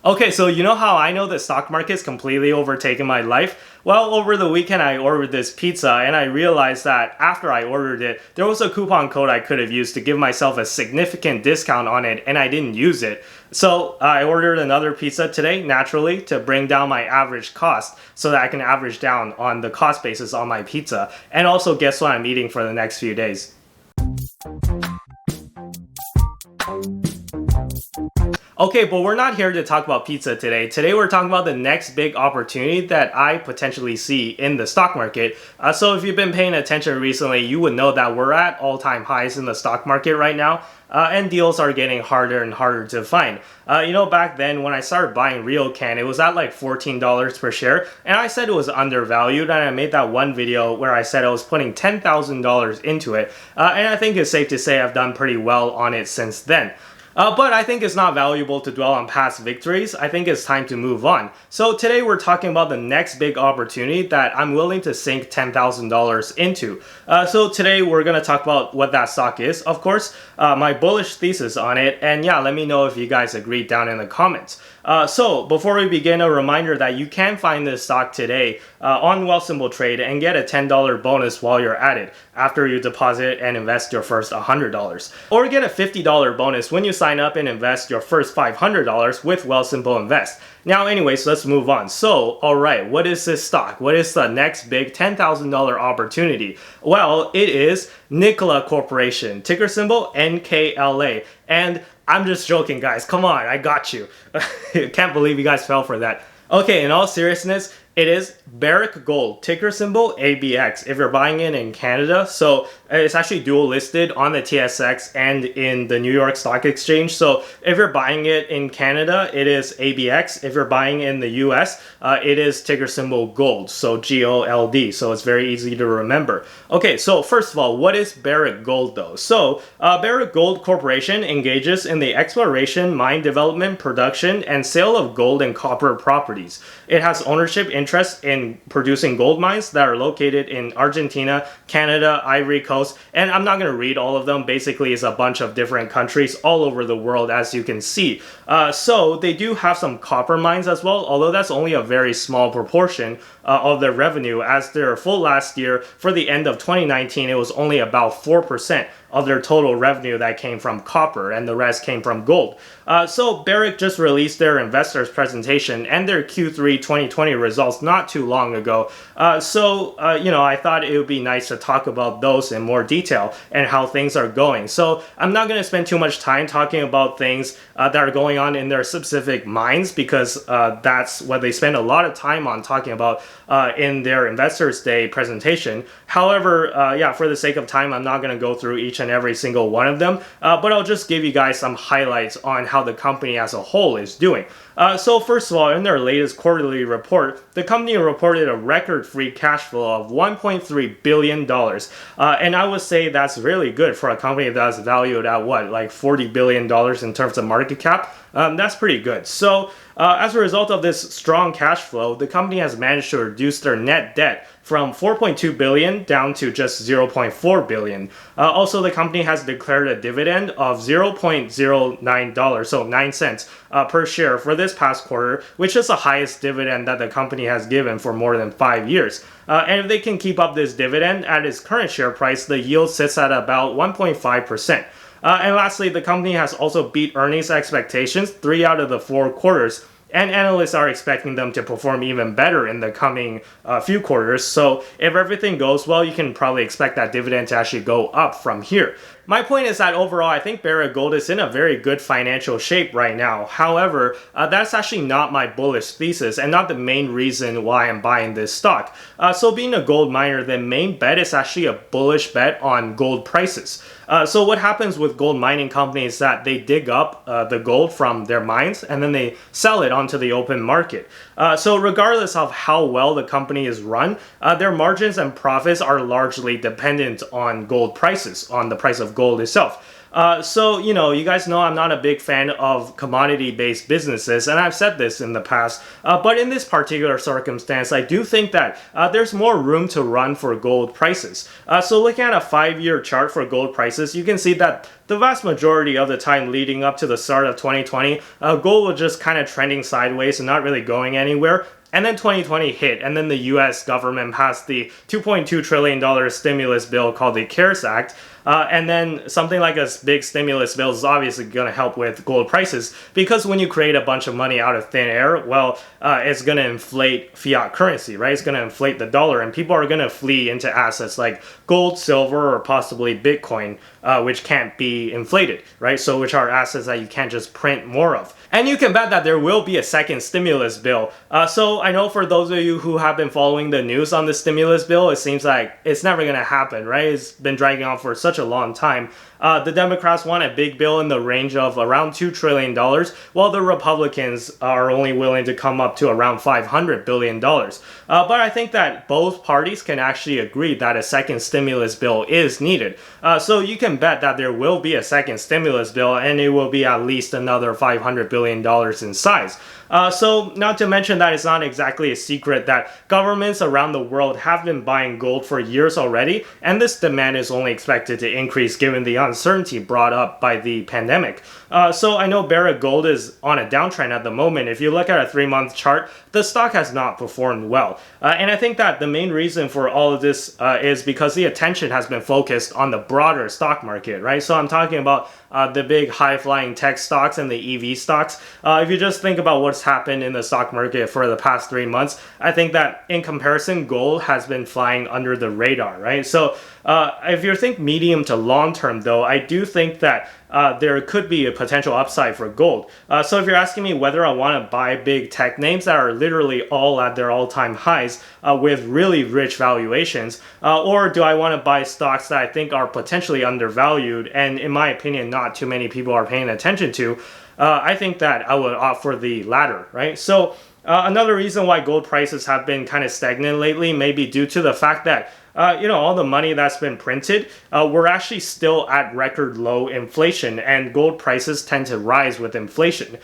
Okay, so you know how I know the stock market's completely overtaken my life? Well, over the weekend I ordered this pizza and I realized that after I ordered it, there was a coupon code I could have used to give myself a significant discount on it and I didn't use it. So I ordered another pizza today, naturally, to bring down my average cost so that I can average down on the cost basis on my pizza. And also guess what I'm eating for the next few days. Okay, but we're not here to talk about pizza today. Today we're talking about the next big opportunity that I potentially see in the stock market. So if you've been paying attention recently, you would know that we're at all-time highs in the stock market right now. And deals are getting harder and harder to find. Back then when I started buying RioCan, it was at like $14 per share, and I said it was undervalued, and I made that one video where I said I was putting $10,000 into it, and I think it's safe to say I've done pretty well on it since then. But I think it's not valuable to dwell on past victories. I think it's time to move on. So today we're talking about the next big opportunity that I'm willing to sink $10,000 into. So today we're going to talk about what that stock is, of course, my bullish thesis on it, and yeah, let me know if you guys agree down in the comments. So before we begin, a reminder that you can find this stock today on Wealthsimple Trade and get a $10 bonus while you're at it after you deposit and invest your first $100. Or get a $50 bonus when you sign up and invest your first $500 with Wealthsimple Invest. Now anyways, let's move on. So, alright, what is this stock? What is the next big $10,000 opportunity? Well, it is Nikola Corporation, ticker symbol NKLA. And I'm just joking, guys. Come on, I got you. Can't believe you guys fell for that. Okay, in all seriousness, it is Barrick Gold, ticker symbol ABX, if you're buying it in Canada. So it's actually dual listed on the TSX and in the New York Stock Exchange. So if you're buying it in Canada, it is ABX. If you're buying in the US, it is ticker symbol GOLD, so GOLD. So it's very easy to remember. Okay, so first of all, what is Barrick Gold though? So Barrick Gold Corporation engages in the exploration, mine development, production, and sale of gold and copper properties. It has ownership interest in producing gold mines that are located in Argentina, Canada, Ivory Coast, and I'm not going to read all of them. Basically, it's a bunch of different countries all over the world, as you can see. So they do have some copper mines as well, although that's only a very small proportion of their revenue, as their full last year for the end of 2019, it was only about 4% of their total revenue that came from copper, and the rest came from gold. So Barrick just released their investors presentation and their Q3 2020 results not too long ago. I thought it would be nice to talk about those in more detail and how things are going. So I'm not going to spend too much time talking about things that are going on in their specific mines, because that's what they spend a lot of time on talking about in their Investors Day presentation. However, for the sake of time, I'm not going to go through each and every single one of them, but I'll just give you guys some highlights on how the company as a whole is doing. So first of all, in their latest quarterly report, the company reported a record free cash flow of $1.3 billion. And I would say that's really good for a company that's valued at what, like $40 billion in terms of market cap? That's pretty good. So as a result of this strong cash flow, the company has managed to reduce their net debt from $4.2 billion down to just $0.4 billion. Also, the company has declared a dividend of $0.09, so 9 cents per share for this past quarter, which is the highest dividend that the company has given for more than 5 years. And if they can keep up this dividend at its current share price, the yield sits at about 1.5%. And lastly, the company has also beat earnings expectations 3 out of the 4 quarters, and analysts are expecting them to perform even better in the coming few quarters. So if everything goes well, you can probably expect that dividend to actually go up from here. My point is that overall, I think Barrick Gold is in a very good financial shape right now. However, that's actually not my bullish thesis and not the main reason why I'm buying this stock. So being a gold miner, the main bet is actually a bullish bet on gold prices. So what happens with gold mining companies is that they dig up the gold from their mines and then they sell it onto the open market. So regardless of how well the company is run, their margins and profits are largely dependent on gold prices, on the price of of gold itself. So, you guys know I'm not a big fan of commodity-based businesses, and I've said this in the past, but in this particular circumstance, I do think that there's more room to run for gold prices. So looking at a 5-year chart for gold prices, you can see that the vast majority of the time leading up to the start of 2020, gold was just kind of trending sideways and not really going anywhere. And then 2020 hit, and then the US government passed the $2.2 trillion stimulus bill called the CARES Act. And then something like a big stimulus bill is obviously going to help with gold prices, because when you create a bunch of money out of thin air, well, it's going to inflate fiat currency, right? It's going to inflate the dollar, and people are going to flee into assets like gold, silver, or possibly Bitcoin, which can't be inflated, right? So which are assets that you can't just print more of. And you can bet that there will be a second stimulus bill. So I know for those of you who have been following the news on the stimulus bill, it seems like it's never going to happen, right? It's been dragging on for such a long time. The Democrats want a big bill in the range of around $2 trillion, while the Republicans are only willing to come up to around $500 billion. But I think that both parties can actually agree that a second stimulus bill is needed. So you can bet that there will be a second stimulus bill, and it will be at least another $500 billion in size. So not to mention that it's not exactly a secret that governments around the world have been buying gold for years already, and this demand is only expected to increase given the uncertainty brought up by the pandemic. So I know Barrick Gold is on a downtrend at the moment. If you look at a 3-month chart, the stock has not performed well. And I think that the main reason for all of this is because the attention has been focused on the broader stock market, right? So I'm talking about the big high-flying tech stocks and the EV stocks. If you just think about what's happened in the stock market for the past 3 months, I think that in comparison, gold has been flying under the radar, right? So if you think medium to long term, though, I do think that there could be a potential upside for gold. So if you're asking me whether I want to buy big tech names that are literally all at their all-time highs with really rich valuations, or do I want to buy stocks that I think are potentially undervalued and, in my opinion, not too many people are paying attention to, I think that I would opt for the latter, right? So another reason why gold prices have been kind of stagnant lately may be due to the fact that all the money that's been printed, we're actually still at record low inflation, and gold prices tend to rise with inflation.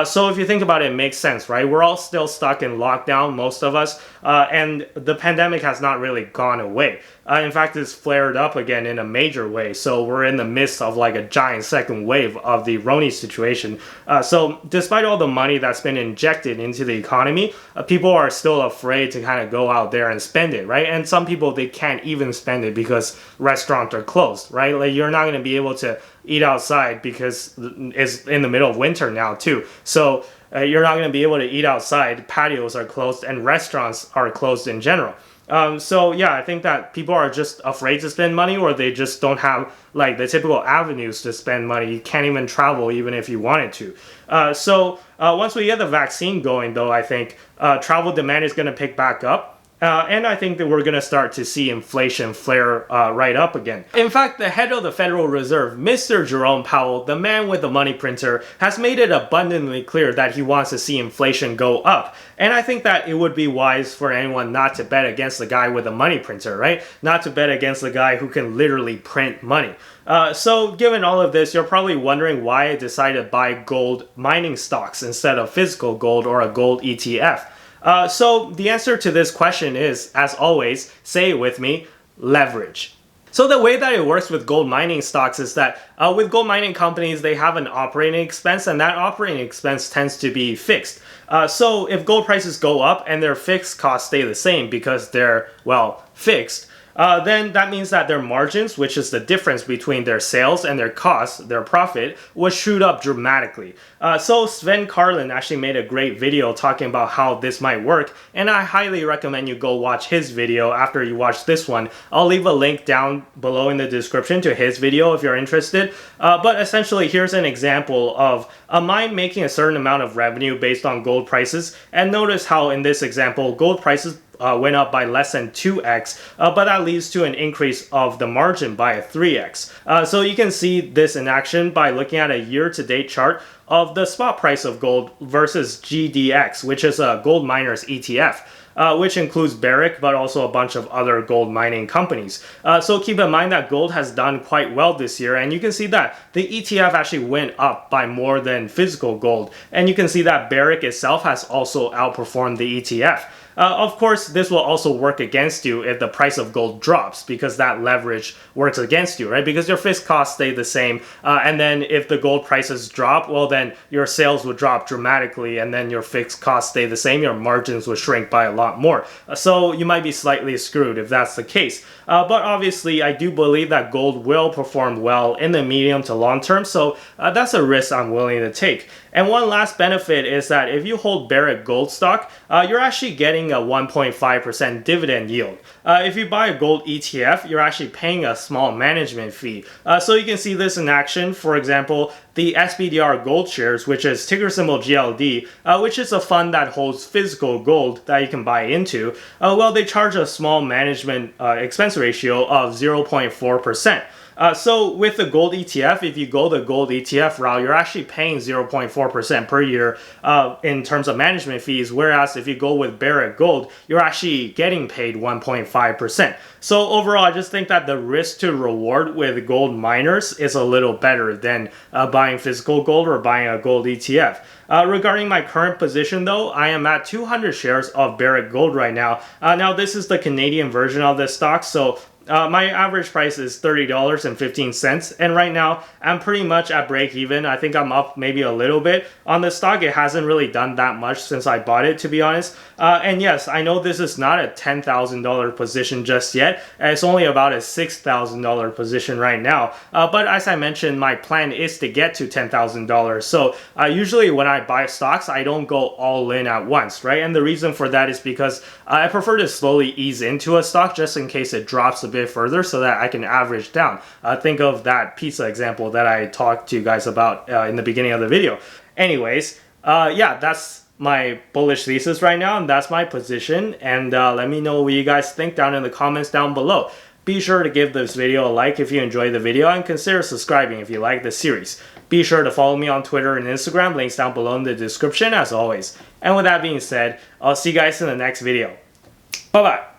So if you think about it, it makes sense, right? We're all still stuck in lockdown, most of us, and the pandemic has not really gone away. In fact, it's flared up again in a major way. So we're in the midst of like a giant second wave of the Roni situation. So despite all the money that's been injected into the economy, people are still afraid to kind of go out there and spend it, right? And some people, they can't even spend it because restaurants are closed, right? Like you're not going to be able to eat outside because it's in the middle of winter now too. So you're not going to be able to eat outside. Patios are closed and restaurants are closed in general. So yeah, I think that people are just afraid to spend money, or they just don't have like the typical avenues to spend money. You can't even travel even if you wanted to. So once we get the vaccine going, though, I think travel demand is going to pick back up. And I think that we're going to start to see inflation flare right up again. In fact, the head of the Federal Reserve, Mr. Jerome Powell, the man with the money printer, has made it abundantly clear that he wants to see inflation go up. And I think that it would be wise for anyone not to bet against the guy with the money printer, right? Not to bet against the guy who can literally print money. So given all of this, you're probably wondering why I decided to buy gold mining stocks instead of physical gold or a gold ETF. So the answer to this question is, as always, say it with me, leverage. So the way that it works with gold mining stocks is that with gold mining companies, they have an operating expense, and that operating expense tends to be fixed. So if gold prices go up and their fixed costs stay the same because they're, well, fixed, then that means that their margins, which is the difference between their sales and their costs, their profit, will shoot up dramatically. So Sven Carlin actually made a great video talking about how this might work, and I highly recommend you go watch his video after you watch this one. I'll leave a link down below in the description to his video if you're interested. But essentially, here's an example of a mine making a certain amount of revenue based on gold prices, and notice how in this example, gold prices went up by less than 2x, but that leads to an increase of the margin by a 3x. So you can see this in action by looking at a year-to-date chart of the spot price of gold versus GDX, which is a gold miners ETF. Which includes Barrick, but also a bunch of other gold mining companies. So keep in mind that gold has done quite well this year, and you can see that the ETF actually went up by more than physical gold. And you can see that Barrick itself has also outperformed the ETF. Of course, this will also work against you if the price of gold drops, because that leverage works against you, right? Because your fixed costs stay the same, and then if the gold prices drop, well then your sales would drop dramatically, and then your fixed costs stay the same, your margins would shrink by a lot more. So you might be slightly screwed if that's the case. But obviously, I do believe that gold will perform well in the medium to long term, so that's a risk I'm willing to take. And one last benefit is that if you hold Barrick Gold stock, you're actually getting a 1.5% dividend yield. If you buy a gold ETF, you're actually paying a small management fee. So you can see this in action. For example, the SPDR Gold Shares, which is ticker symbol GLD, which is a fund that holds physical gold that you can buy into, well, they charge a small management expense ratio of 0.4%. So with the gold ETF, if you go the gold ETF route, you're actually paying 0.4% per year in terms of management fees, whereas if you go with Barrick Gold, you're actually getting paid 1.5%. So overall, I just think that the risk to reward with gold miners is a little better than buying physical gold or buying a gold ETF. Regarding my current position though, I am at 200 shares of Barrick Gold right now. Now this is the Canadian version of this stock, so my average price is $30.15, and right now I'm pretty much at break even. I think I'm up maybe a little bit on the stock. It hasn't really done that much since I bought it, to be honest. And yes, I know this is not a $10,000 position just yet. It's only about a $6,000 position right now. But as I mentioned, my plan is to get to $10,000. So usually when I buy stocks, I don't go all in at once, right? And the reason for that is because I prefer to slowly ease into a stock just in case it drops a bit further so that I can average down. Think of that pizza example that I talked to you guys about in the beginning of the video. Anyways, yeah, that's my bullish thesis right now, and that's my position. And let me know what you guys think down in the comments down below. Be sure to give this video a like if you enjoyed the video, and consider subscribing if you like this series. Be sure to follow me on Twitter and Instagram, links down below in the description as always. And with that being said, I'll see you guys in the next video. Bye bye.